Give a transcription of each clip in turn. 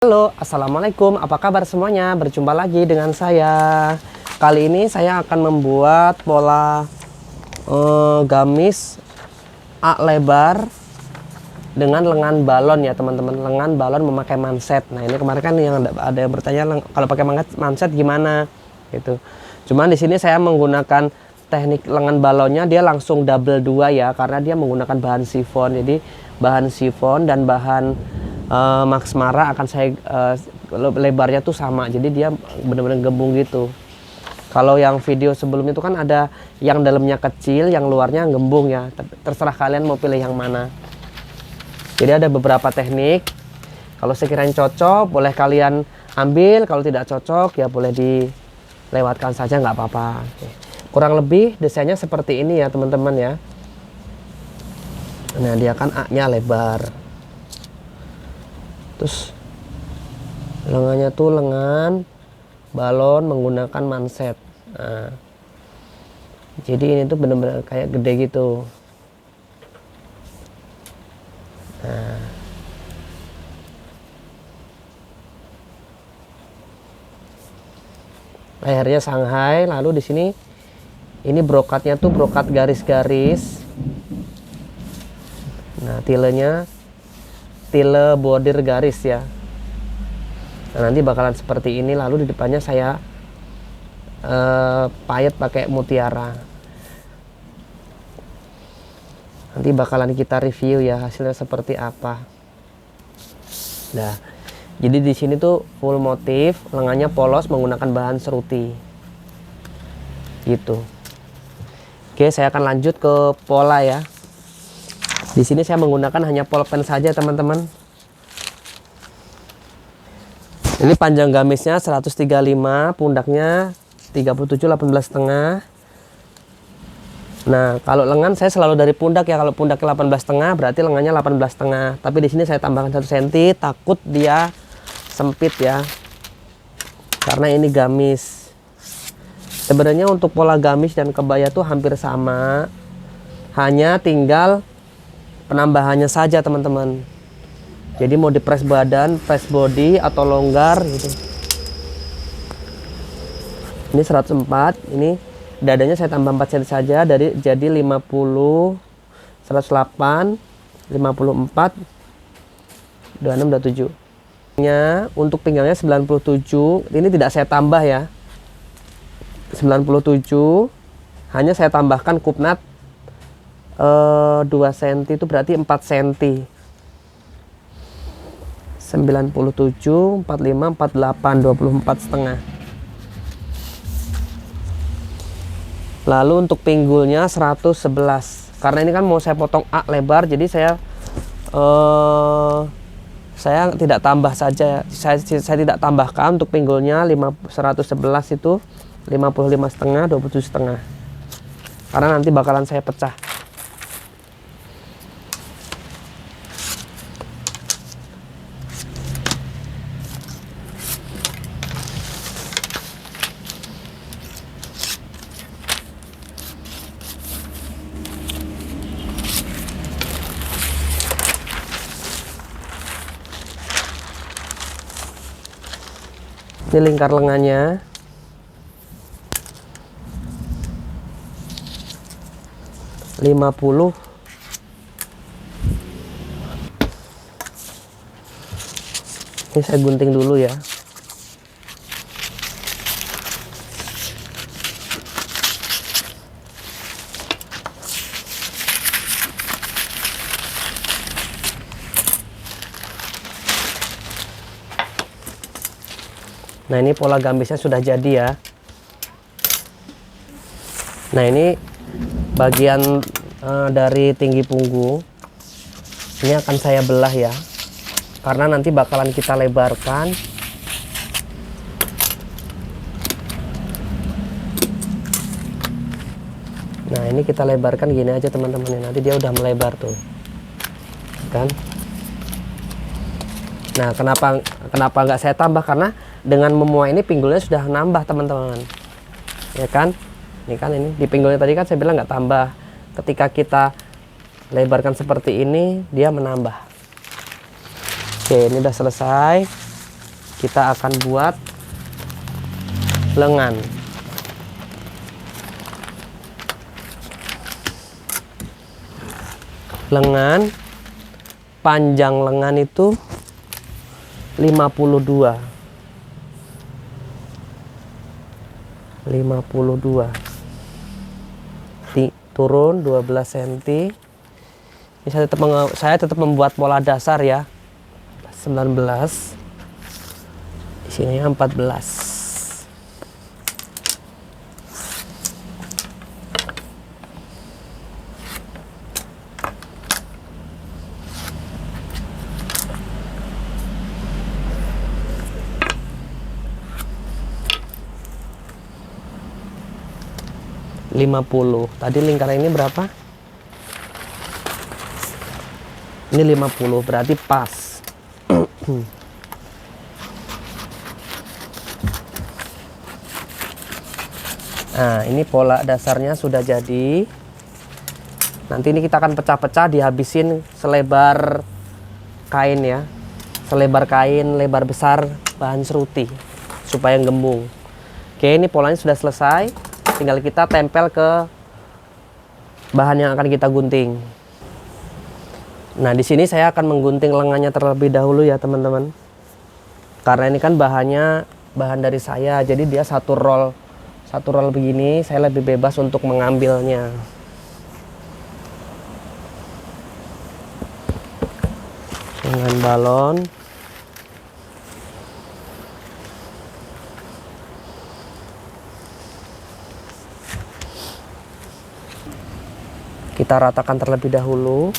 Halo, assalamualaikum. Apa kabar semuanya? Berjumpa lagi dengan saya. Kali ini saya akan membuat pola gamis A lebar dengan lengan balon ya teman-teman. Lengan balon memakai manset. Nah ini kemarin kan yang ada yang bertanya kalau pakai manset gimana gitu. Cuman di sini saya menggunakan teknik lengan balonnya, dia langsung double 2 ya, karena dia menggunakan bahan sifon. Jadi bahan sifon dan bahan Max Mara akan saya lebarnya tuh sama, jadi dia benar-benar gembung gitu. Kalau yang video sebelum itu kan ada yang dalamnya kecil, yang luarnya gembung ya. Terserah kalian mau pilih yang mana. Jadi ada beberapa teknik. Kalau sekiranya cocok, boleh kalian ambil. Kalau tidak cocok ya boleh dilewatkan saja, nggak apa-apa. Kurang lebih desainnya seperti ini ya teman-teman ya. Nah dia kan A-nya lebar. Terus lengannya tuh lengan balon menggunakan manset. Nah, jadi ini tuh bener-bener kayak gede gitu. Nah, lehernya Shanghai. Lalu di sini ini brokatnya tuh brokat garis-garis. Nah tilenya tile bordir garis ya. Nah, nanti bakalan seperti ini. Lalu di depannya saya payet pakai mutiara. Nanti bakalan kita review ya hasilnya seperti apa. Nah, jadi di sini tuh full motif, lengannya polos menggunakan bahan seruti. Gitu. Oke, saya akan lanjut ke pola ya. Di sini saya menggunakan hanya polpen saja teman-teman. Ini panjang gamisnya 135, pundaknya 37 18,5. Nah, kalau lengan saya selalu dari pundak ya. Kalau pundaknya 18,5 berarti lengannya 18,5. Tapi di sini saya tambahkan 1 cm, takut dia sempit ya. Karena ini gamis. Sebenarnya untuk pola gamis dan kebaya tuh hampir sama. Hanya tinggal penambahannya saja teman-teman. Jadi mau di press badan, press body atau longgar gitu. Ini 104, ini dadanya saya tambah 4 cm saja jadi 50, 108, 54, 26, 27. Untuk pinggangnya 97, ini tidak saya tambah ya. 97 hanya saya tambahkan kupnat 2 cm, itu berarti 4 cm. 97, 45, 48, 24,5. Lalu untuk pinggulnya 111. Karena ini kan mau saya potong A lebar, jadi saya tidak tambah saja. Saya tidak tambahkan untuk pinggulnya 111 itu 55,5, 27,5. Karena nanti bakalan saya pecah. Ini lingkar lengannya. (50). Ini saya gunting dulu ya. Nah ini pola gamisnya sudah jadi ya. Nah ini bagian dari tinggi punggung. Ini akan saya belah ya. Karena nanti bakalan kita lebarkan. Nah ini kita lebarkan gini aja teman-teman. Nanti dia udah melebar tuh. Kan? Nah kenapa nggak saya tambah? Karena dengan memuai ini pinggulnya sudah nambah teman-teman, ya kan? Ini kan ini di pinggulnya tadi kan saya bilang nggak tambah. Ketika kita lebarkan seperti ini dia menambah. Oke, ini udah selesai. kita akan buat lengan. Lengan, panjang lengan itu 52. Turun 12 cm. Ini saya tetap membuat pola dasar ya. 19. Di sini 14. Tadi lingkaran ini berapa? Ini 50, berarti pas. Nah, ini pola dasarnya sudah jadi. Nanti ini kita akan pecah-pecah, dihabisin selebar kain ya. Selebar kain, lebar besar bahan seruti supaya gembung. Oke, ini polanya sudah selesai. Tinggal kita tempel ke bahan yang akan kita gunting. Nah, di sini saya akan menggunting lengannya terlebih dahulu ya, teman-teman. Karena ini kan bahan dari saya, jadi dia satu roll begini, saya lebih bebas untuk mengambilnya. Dengan balon. Kita ratakan terlebih dahulu.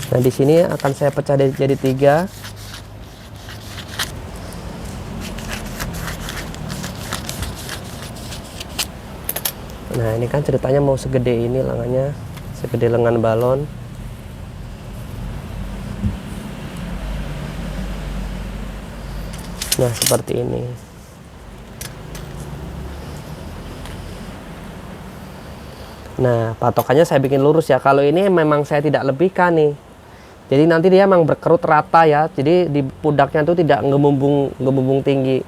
Nah, di sini akan saya pecah jadi 3. Nah, ini kan ceritanya mau segede ini lengannya, segede lengan balon. Nah, seperti ini. Nah, patokannya saya bikin lurus ya. Kalau ini memang saya tidak lebihkan nih. Jadi nanti dia memang berkerut rata ya. Jadi di pundaknya itu tidak ngebumbung tinggi.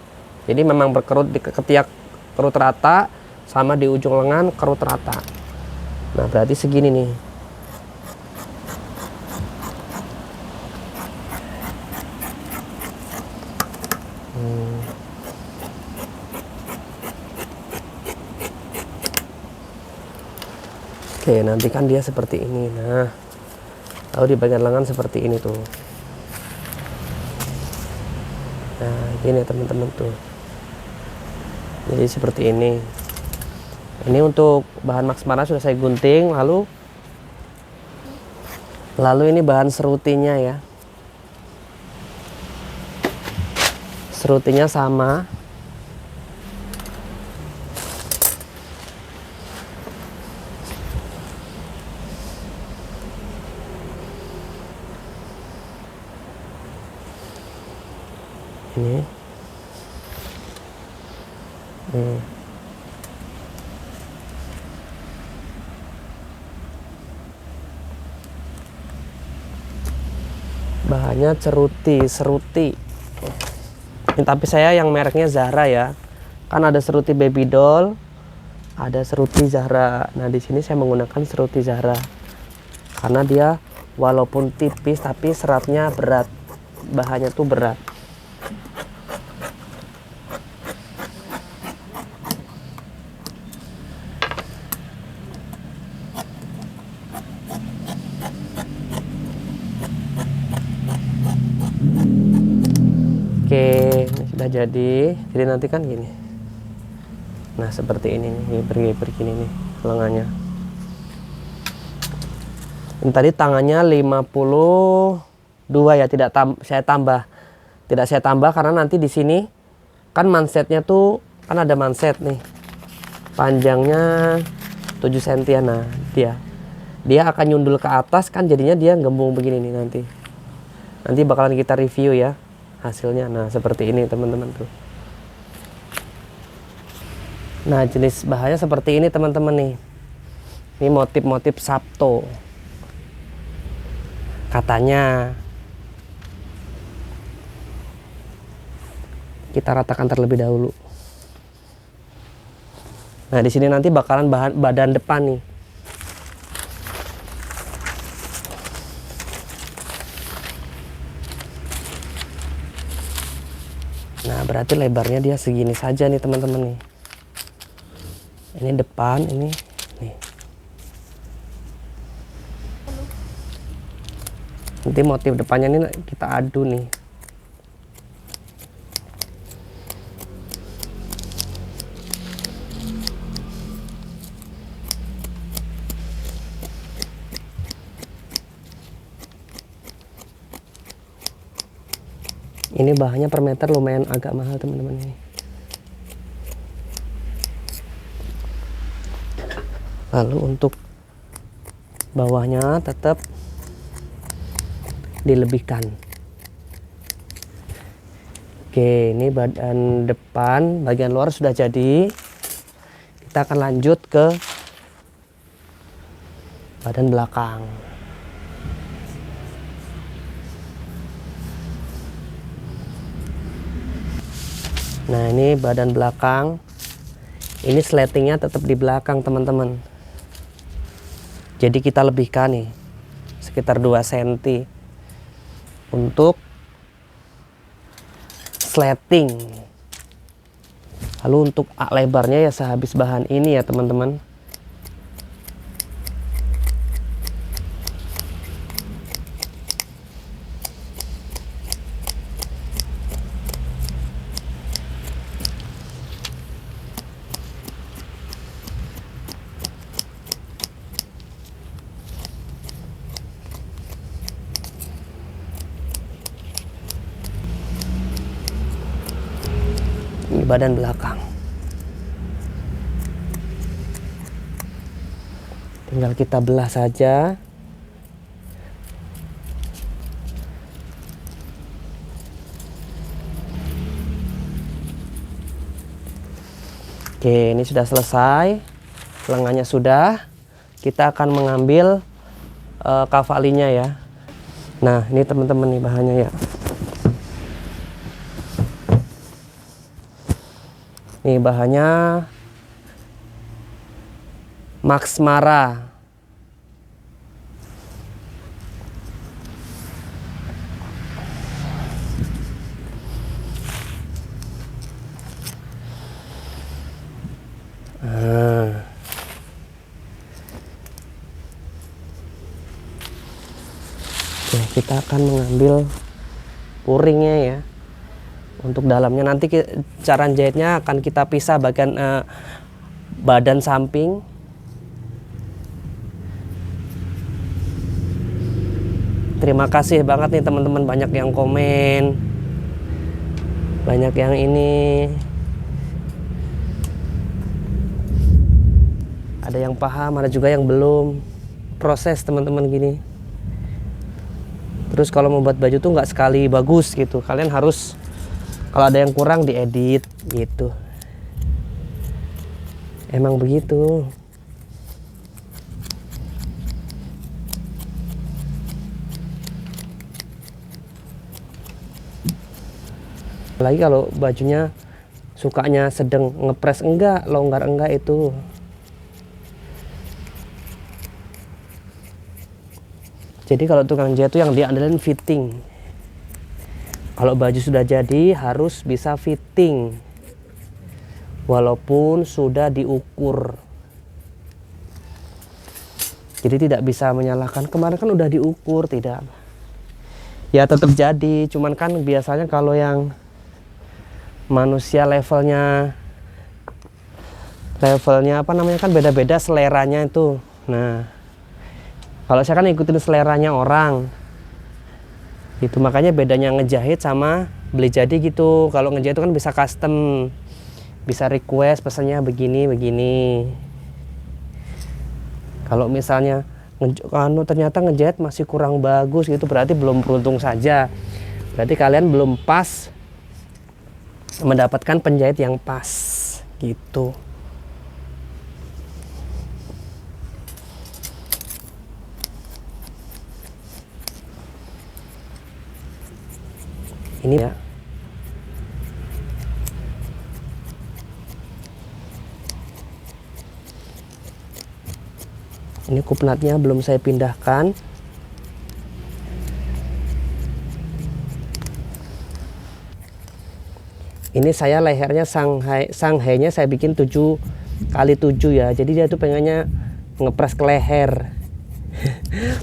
Jadi memang berkerut di ketiak, kerut rata, sama di ujung lengan kerut rata. Nah, berarti segini nih. Oke, nanti kan dia seperti ini. Nah, lalu di bagian lengan seperti ini tuh. Nah, gini teman-teman tuh. Jadi seperti ini. Ini untuk bahan Max Mara sudah saya gunting. Lalu ini bahan serutinya ya. Serutinya sama. Ini bahannya seruti ini, tapi saya yang mereknya Zara ya, kan ada seruti baby doll, ada seruti Zara. Nah, di sini saya menggunakan seruti Zara karena dia walaupun tipis tapi seratnya berat, bahannya tuh berat. Oke, ini sudah jadi nanti kan gini. Nah, seperti ini nih, geber gini nih lengannya. Ini tadi tangannya 52 ya, tidak saya tambah karena nanti di sini kan mansetnya tuh kan ada manset nih. Panjangnya 7 cm ya. Nah, dia akan nyundul ke atas kan, jadinya dia gembung begini nih nanti. Nanti bakalan kita review ya hasilnya. Nah, seperti ini teman-teman tuh. Nah, jenis bahannya seperti ini teman-teman nih. Ini motif-motif Sabto katanya. kita ratakan terlebih dahulu. Nah, di sini nanti bakalan badan depan nih. Nah, berarti lebarnya dia segini saja nih teman-teman nih. Ini depan, ini nih. Nanti motif depannya ini kita adu nih. Ini bahannya per meter lumayan agak mahal teman-teman ini. Lalu untuk bawahnya tetap dilebihkan. Oke, ini badan depan, bagian luar sudah jadi. Kita akan lanjut ke badan belakang. Nah, ini badan belakang. Ini sletingnya tetap di belakang teman-teman. Jadi kita lebihkan nih sekitar 2 cm untuk sleting. Lalu untuk lebarnya ya sehabis bahan ini ya teman-teman. Ini badan belakang. Tinggal kita belah saja. Oke, ini sudah selesai. Lengannya sudah. Kita akan mengambil kavalinya ya. Nah, ini teman-teman nih bahannya ya. Nih bahannya Max Mara. Oke, kita akan mengambil puringnya ya. Untuk dalamnya nanti cara jahitnya akan kita pisah bagian badan samping. Terima kasih banget nih teman-teman, banyak yang komen, banyak yang ini, ada yang paham, ada juga yang belum. Proses teman-teman gini. Terus kalau membuat baju tuh nggak sekali bagus gitu, kalian harus kalau ada yang kurang diedit gitu. Emang begitu. Apalagi kalau bajunya sukanya sedang ngepres enggak, longgar enggak itu. Jadi kalau tukang jahit itu yang diandelin fitting. Kalau baju sudah jadi harus bisa fitting. Walaupun sudah diukur. Jadi tidak bisa menyalahkan kemarin kan udah diukur, tidak. Ya tetap jadi, cuman kan biasanya kalau yang manusia levelnya apa namanya kan beda-beda seleranya itu. Nah, kalau saya kan ikutin seleranya orang. Itu makanya bedanya ngejahit sama beli jadi gitu. Kalau ngejahit itu kan bisa custom, bisa request pesannya begini begini. Kalau misalnya ternyata ngejahit masih kurang bagus gitu, berarti belum beruntung saja. Berarti kalian belum pas mendapatkan penjahit yang pas gitu. Ini ya. Ini kupnatnya belum saya pindahkan. Ini saya lehernya Shanghai-nya saya bikin 7x7 ya. Jadi dia tuh pengennya ngepres ke leher.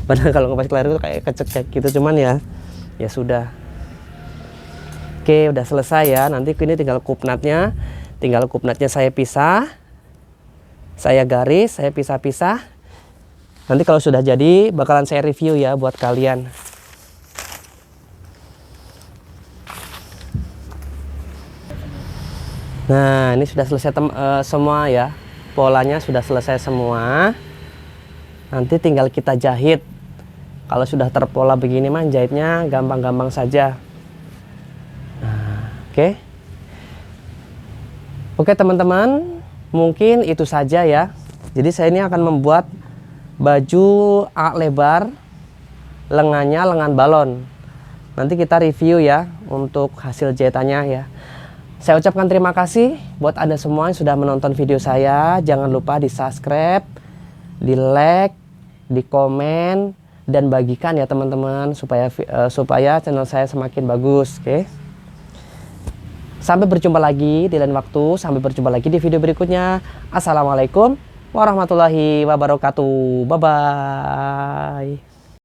Padahal kalau ngepres ke leher itu kayak kecek gitu, cuman ya sudah. Oke, udah selesai ya. Nanti ini tinggal kupnatnya saya pisah. Saya garis, saya pisah-pisah. Nanti kalau sudah jadi bakalan saya review ya buat kalian. Nah, ini sudah selesai semua ya. Polanya sudah selesai semua. Nanti tinggal kita jahit. Kalau sudah terpola begini mah jahitnya gampang-gampang saja. Nah, oke. Oke teman-teman, mungkin itu saja ya. Jadi saya ini akan membuat baju A lebar, lengannya lengan balon. Nanti kita review ya untuk hasil jahitannya ya. Saya ucapkan terima kasih buat Anda semua yang sudah menonton video saya. Jangan lupa di subscribe, di like, di komen, dan bagikan ya teman-teman supaya channel saya semakin bagus. Oke. Sampai berjumpa lagi di lain waktu. Sampai berjumpa lagi di video berikutnya. Assalamualaikum warahmatullahi wabarakatuh. Bye bye.